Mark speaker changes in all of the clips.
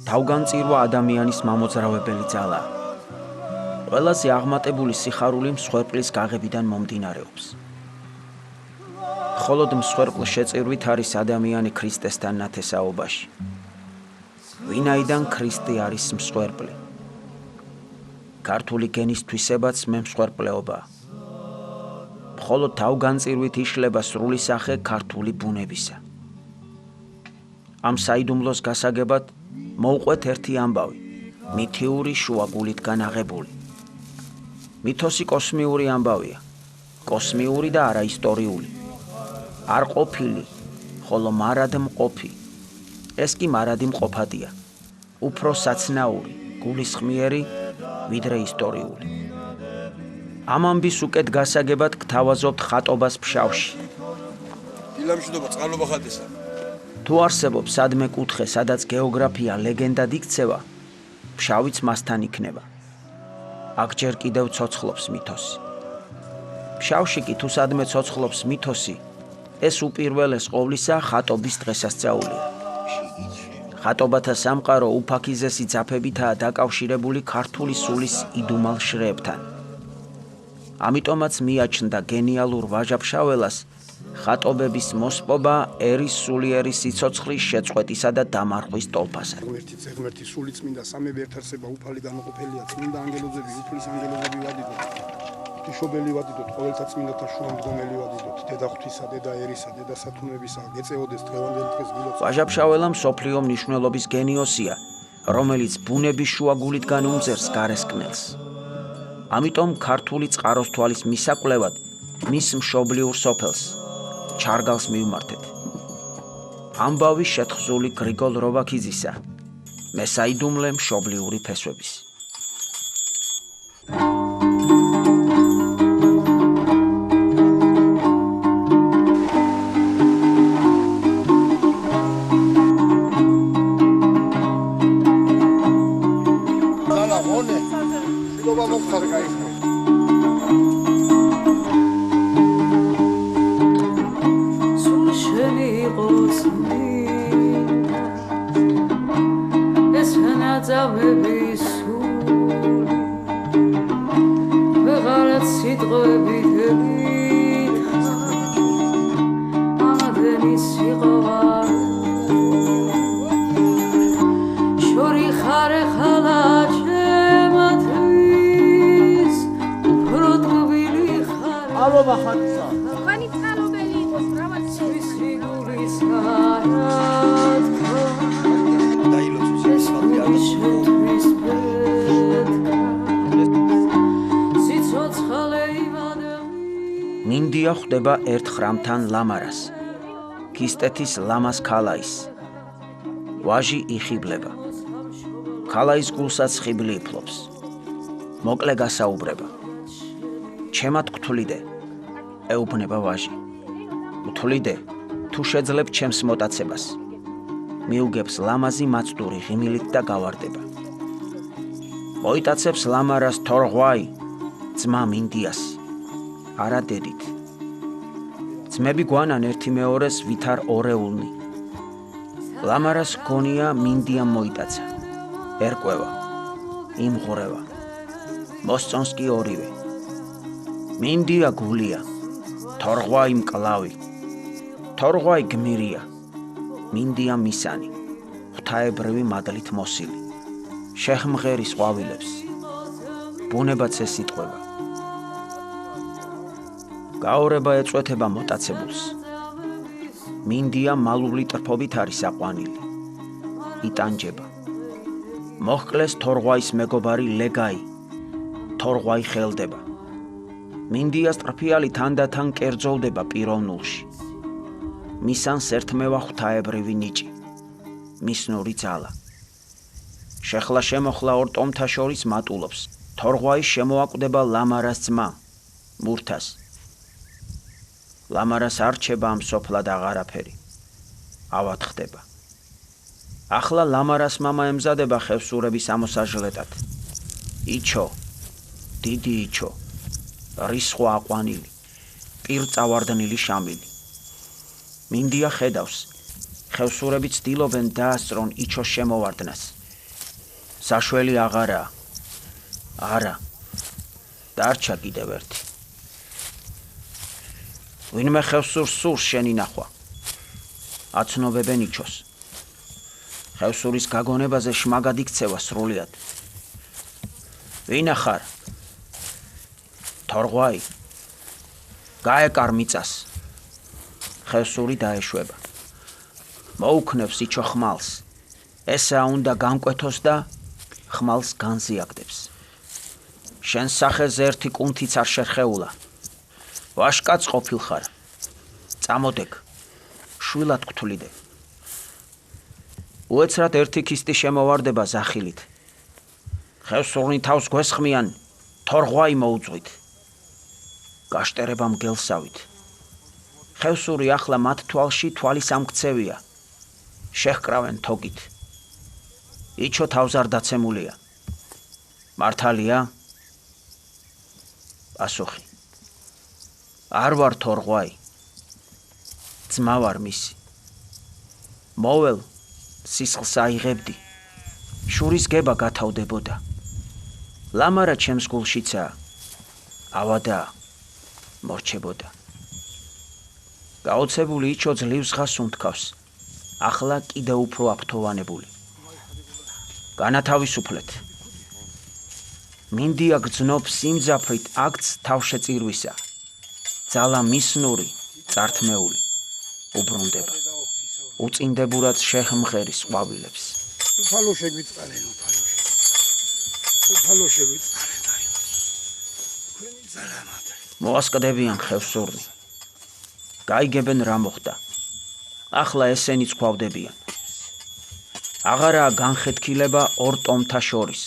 Speaker 1: თავგანწირვა ადამიანის მამოძრავებელი ძალაა. ყველაზე აღმატებული სიხარული მსხვერპლის გაღებიდან მომდინარეობს. მხოლოდ მსხვერპლ შეწირვით არის ადამიანი ქრისტესთან ნათესაობაში. ვინაიდან ქრისტე არის მსხვერპლი. ქართული გენის თვისებაც მემსხვერპლეობაა. მხოლოდ თავგანწირვით იშლება სრული სახე ქართული ბუნებისა. ამ საიდუმლოს გასაგებად მოვყვეთ ერთი ამბავი, მითიური შუაგულიდან აღებული. მითოსი კოსმიური ამბავია, კოსმიური და არა ისტორიული. არ ყოფილი, ხოლო მარადმყოფი. ეს კი მარადმყოფადია, უფრო საცნაური, გულისხმიერი, ვიდრე ისტორიული. ამ ამბის უკეთ გასაგებად გთავაზობთ ხატობას ფშავში.
Speaker 2: დილამშვიდობა წყალობა ხატისა.
Speaker 1: თუ არსებობს სადმე კუთხე, სადაც გეოგრაფია ლეგენდად იქცევა, ფშავიც მასთან იქნება. აქ ჯერ კიდევ ცოცხლობს მითოსი. ფშავში კი თუ სადმე ცოცხლობს მითოსი, ეს უპირველეს ყოვლისა ხატობის დღესასწაულია. ხატობათა სამყარო უფაქიზესი ძაფებითაა დაკავშირებული ქართული სულის იდუმალ შრეებთან. ამიტომაც მიაჩნდა გენიალურ ვაჟა-ფშაველას ხატობების მოსპობა ერის სულიერი სიცოცხლის შეწყვეტისა და დამარხვის ტოლფასად.
Speaker 2: ერთი წეღმერთი სული წმინდა სამები ერთარსება უფალი განუყოფელია წმინდა ანგელოზები უფლის ანგელოზები ვადიდოთ. ღვთისმშობელი ვადიდოთ, ყოველთა წმინდათა შუამდგომელი ვადიდოთ, დედა ღვთისა, დედა ერისა, დედა სათნოებისა, გეწეოდეს დღევანდელი დღეს გილოცავ.
Speaker 1: ვაჟა-ფშაველა მსოფლიო მნიშვნელობის გენიოსია, რომელიც ბუნების შუაგულიდან უმზერს გარესკნელს. ამიტომ ქართული წყაროსთვალის მისაკვლევად მის მშობლიურ სოფელს ჩარგალს მივმართეთ. ამბავი შეთხზული გრიგოლ როვაქიძისა, მე საიდუმლე მშობლიური ფესვების. მინდია ხვდება ერთ ხრამთან ლამარას, ქისტეთის ლამას ქალაის. ვაჟი იხიბლება. ქალაის გულსაც ხიბლი იფლობს. მოკლე გასაუბრება. ჩემად გთვლიდე, ეუბნება ვაჟი. გთვლიდე, თუ შეძლებ ჩემს მოტაცებას. მიუგებს ლამაზი მაცდური ღიმილით და გავარდება. მოიტაცებს ლამარას თორღვაი, ძმა მინდიას. არა დედით. ძმები გვანან ერთი მეორეს ვითარ ორეულნი. ლამარას გონია მინდიამ მოიტაცა. ერკვევა, იმღვრევა. მოსწონს კი ორივე. მინდია გულია, თორღვაი მკლავი. თორღვაი გმირია, მინდია მისანი, ღვთაებრივი მადლით მოსილი. შეხმღერის ყვავილებს. ბუნებაც ეს იტყვება. გაორება ეწვეთება მოტაცებულს. მინდია მალული ტრფობით არის აყვანილი. იტანჯება. მოჰკლეს თორღვაის მეგობარი ლეგაი. თორღვაი ხელდება. მინდიას ტრფიალი თანდათან კერძოლდება პიროვნულში. მისანს ერთმევა ღვთაებრივი ნიჭი. მისნური ძალა. შეხლა შემოხლა ორ ტომთა შორის მატულობს. თორღვაი შემოაკვდება ლამარას ძმა, მურთას. ლამარას არჩება ამ სოფლად აღარაფერი. ავად ხდება. ახლა ლამარას მამა ემზადება ხევსურების ამოსაჟლეტად. იჩო, დიდი იჩო, რისხვა აყვანილი, პირწავარდნილი შამილი. მინდია ხედავს, ხევსურები ცდილობენ დაასწრონ იჩოს შემოვარდნას, საშველი აღარაა. არა. დარჩა კიდევ ერთი. ვინმე ხევსურს სურს შენი ნახვა. აცნობებენ იჩოს. ხევსურის გაგონებაზე შმაგად იქცევა სრულიად. ვინა ხარ? თორღვაი. გაეკარ მიწას. ხევსური დაეშვება. მოუქნევს იჩო ხმალს. ესა უნდა განკვეთოს და ხმალს განზიაგდებს. შენ სახეზე ერთი კუნთიც არ შერხეულა. ვაშკაც ყოფილ ხარ. წამოდეგ. შვილად გთვლიდე. უეცრად ერთი ქისტი შემოვარდება ზახილით. ხევსურნი თავს გვესხმიან, თორღვაი მოუძღვით. გაშტერება მგელსავით. ხევსური ახლა მათ თვალში თვალის ამქცევია. შეჰკრავენ თოგით. იჩო თავს არ დაცემულია. მართალია? პასუხი. არ ვარ თორღვაი. ძმა ვარ მისი. მოվել სისხლს აიღებდი. შურის გება გათავდებოდა. ლამარა ჩემს გულშიცაა. ავადა მორჩებოდა. გაოცებული იჩო ძლივს ღას უნთქავს. ახლა კიდე უფრო აფრთოვანებული. განათავისუფლეთ. მინდია გძნობს სიმძაფრით აქც თავშეწირვისა. ძალა მისნური, წართმეული. უბრუნდება. უწინდებურად შეჰმღერის ყვავილებს.
Speaker 2: უფალო შეგვიწყალენ, უფალო შეგვიწყალენ, აი. თქვენი ძალა მადა.
Speaker 1: მოასკდებიან ხევსურნი. გაიგებენ რა მოხდა. ახლა ესენიც ყვავდებიან. აღარაა განხეთქილება ორ ტომთა შორის.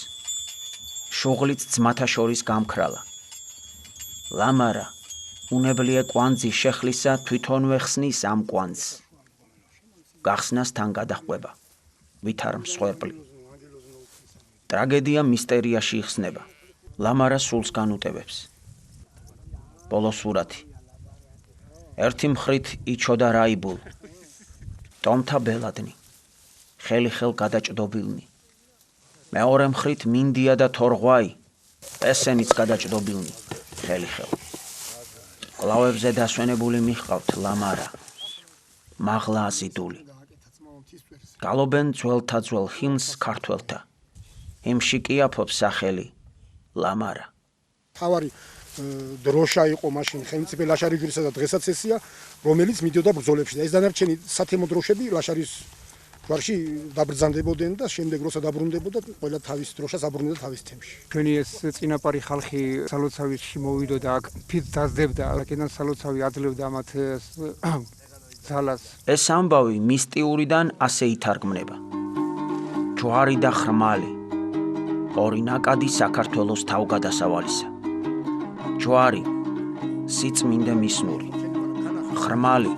Speaker 1: შუღლიც ძმათა შორის გამქრალა. ლამარა უნებლიე კვანძი შეხლისა თვითონვე ხსნის ამ კვანძს. გახსნას თან გადაჰყვება. ვითარ მსხვერპლი. ტრაგედია მისტერიაში იხსნება. ლამარა სულს განუტევებს. ბოლო სურათი. ერთი მხრით იჩოდა რაიბულ. ტომთა ბელადნი. ხელი ხელ გადაჭდობილნი. მეორე მხრით მინდია და თორღვაი. ესენიც გადაჭდობილნი. ხელი ხელ. ყლავებზე დასვენებული მიჰყავთ ლამარა. მაღლა აზიდული. გალობენ ძველთა ძველ ჰიმნს ქართველთა. ჰიმნში კი აფობს სახელი ლამარა.
Speaker 2: თავარი დროშა იყო მაშინ ხელმწიფე ლაშარი ჯვრისა და დღესაც ესია, რომელიც მიდიოდა ბრძოლებში და ეს დანარჩენი სათემო დროშები ლაშარის ჯვარში დაბრძანდებოდნენ და შემდეგ როცა დაბრუნდებოდა, ყველა თავის დროშას აბრუნებდა თავის თემში.
Speaker 3: ჩვენი ეს წინაპარი ხალხი სალოცავში მოვიდოდა, აქ ფით დაძდებდა, აქედან სალოცავი აძლევდა მათ ძალას.
Speaker 1: ეს ამბავი მისტიურიდან ასე ითარგმნება. ჯვარი და ხრმალი. ორი ნაკადი საქართველოს თავგადასავალისა. ჯვარი სიწმინდე მისნური. ხრმალი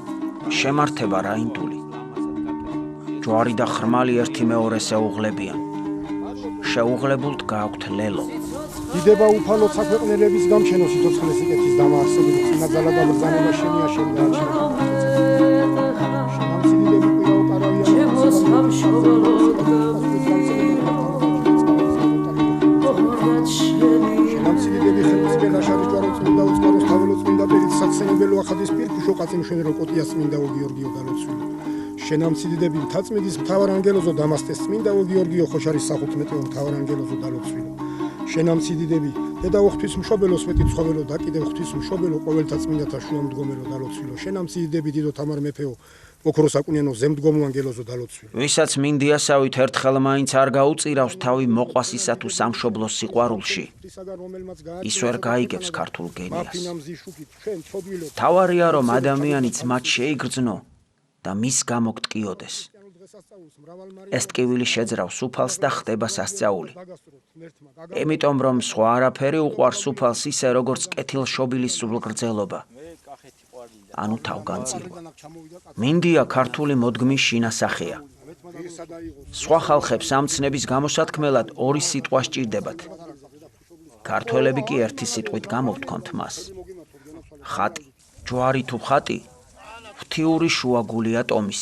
Speaker 1: შემართება რაინდული. ჯვარი და ხრმალი ერთი მეორეს ეუღლებიან. შეუღლებულთ გააქვთ ლელო.
Speaker 2: დიდება უფალო საქვეყნელების გამჩენო სიცოცხლეს იკეთის დამაარსებელი წინა ძალა და ბრძანება შენია შემდააჩნია. საქსენებელო ახადის პირქუშო ყაწიმშვენერო კოტიას წმინდაო გიორგიო დალოცვილი. შენამციდიდები მთაწმინდის მთავარანგელოზო დამასტეს წმინდაო გიორგიო ხოშარის სახუთმეტეო მთავარანგელოზო დალოცვილი. შენამციდიდები დედაო ღვთისმშობელო სვეტი ცხოველო და კიდევ ღვთისმშობელო ყოველთა წმინდათა შუამდგომელო დალოცვილო. შენამციდიდები დიდო თამარ მეფეო ოქროს აკუნიანო ზემდგომო ანგელოზო დალოცვილო.
Speaker 1: ვისაც მინდიასავით ერთხელ მაინც არ გაუწირავს თავი მოყვასისა თუ სამშობლოს სიყვარულში, ის ვერ გაიგებს ქართულ გენიას. თავარია რომ ადამიანიც მათ შეიგრძნო და მის გამო გტკიოდეს. ეს ტკივილი შეძრავს უფალს და ხდება სასწაული. იმიტომ რომ სხვა არაფერი უყვარს უფალს ისე როგორც კეთილშობილის სულგრძელობა. ანუ თავგანწირვა. მინდია ქართული მოდგმის შინასახეა. სხვა ხალხებს ამ ცნების გამოსათქმელად ორი სიტყვა სჭირდებათ. ქართველები კი ერთი სიტყვით გამოვთქვამთ მას. ხატი, ჯვარი თუ ხატი, ღვთიური შუაგულია ტომისა.